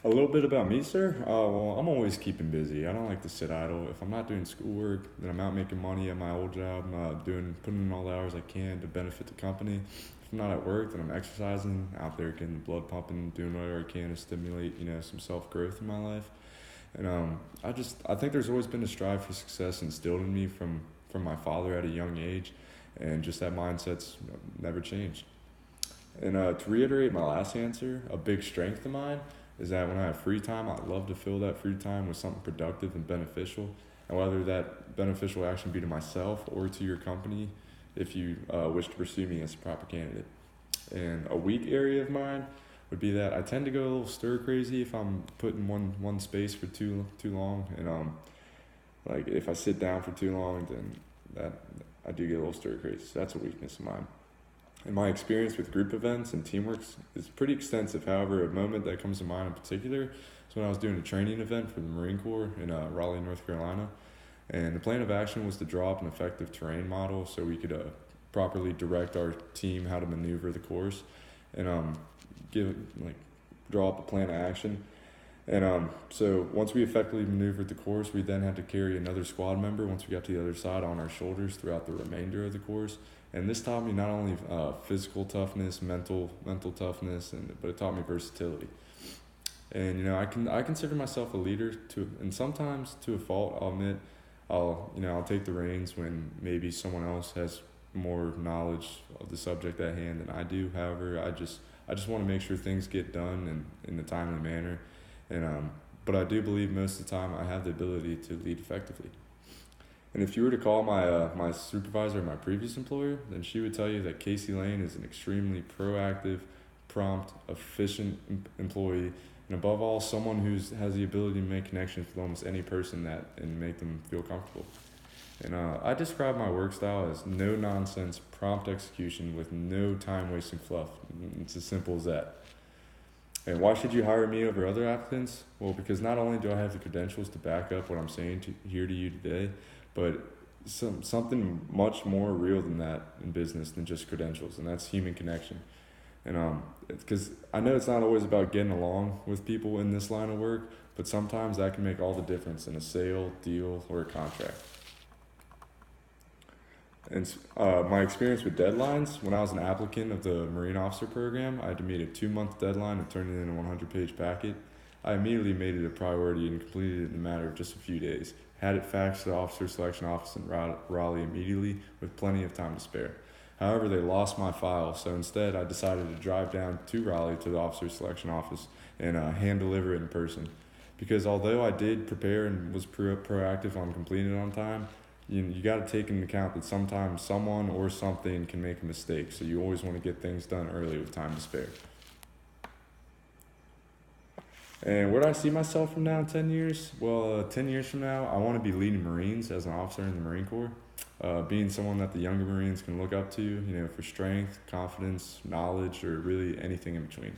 A little bit about me, sir. Well, I'm always keeping busy. I don't like to sit idle. If I'm not doing schoolwork, then I'm out making money at my old job, putting in all the hours I can to benefit the company. If I'm not at work, then I'm exercising, out there getting blood pumping, doing whatever I can to stimulate, some self growth in my life. And I think there's always been a strive for success instilled in me from my father at a young age, and just that mindset's never changed. And to reiterate my last answer, a big strength of mine is that when I have free time, I love to fill that free time with something productive and beneficial. And whether that beneficial action be to myself or to your company, if you wish to pursue me as a proper candidate. And a weak area of mine would be that I tend to go a little stir crazy if I'm put in one space for too long. And like if I sit down for too long, then that I do get a little stir crazy. So that's a weakness of mine. And my experience with group events and teamwork is pretty extensive. However, a moment that comes to mind in particular is when I was doing a training event for the Marine Corps in Raleigh, North Carolina. And the plan of action was to draw up an effective terrain model so we could properly direct our team how to maneuver the course and draw up a plan of action. And so once we effectively maneuvered the course, we then had to carry another squad member once we got to the other side on our shoulders throughout the remainder of the course. And this taught me not only physical toughness, mental toughness, but it taught me versatility. And I consider myself a leader and sometimes to a fault. I'll admit, I'll take the reins when maybe someone else has more knowledge of the subject at hand than I do. However, I just want to make sure things get done in a timely manner. And but I do believe most of the time I have the ability to lead effectively. And if you were to call my supervisor at my previous employer, then she would tell you that Casey Lane is an extremely proactive, prompt, efficient employee, and above all, someone who has the ability to make connections with almost any person and make them feel comfortable. And I describe my work style as no nonsense, prompt execution with no time wasting fluff. It's as simple as that. And why should you hire me over other applicants? Well, because not only do I have the credentials to back up what I'm saying here to you today, but something much more real than that in business than just credentials, and that's human connection. And because I know it's not always about getting along with people in this line of work, but sometimes that can make all the difference in a sale, deal, or a contract. And my experience with deadlines, when I was an applicant of the Marine Officer Program, I had to meet a 2-month deadline and turn it in a 100-page packet. I immediately made it a priority and completed it in a matter of just a few days. Had it faxed to the Officer Selection Office in Raleigh immediately with plenty of time to spare. However, they lost my file, so instead I decided to drive down to Raleigh to the Officer Selection Office and hand deliver it in person. Because although I did prepare and was proactive on completing it on time, you got to take into account that sometimes someone or something can make a mistake, so you always want to get things done early with time to spare. And where do I see myself from now in 10 years? Well, 10 years from now, I want to be leading Marines as an officer in the Marine Corps, being someone that the younger Marines can look up to, for strength, confidence, knowledge, or really anything in between.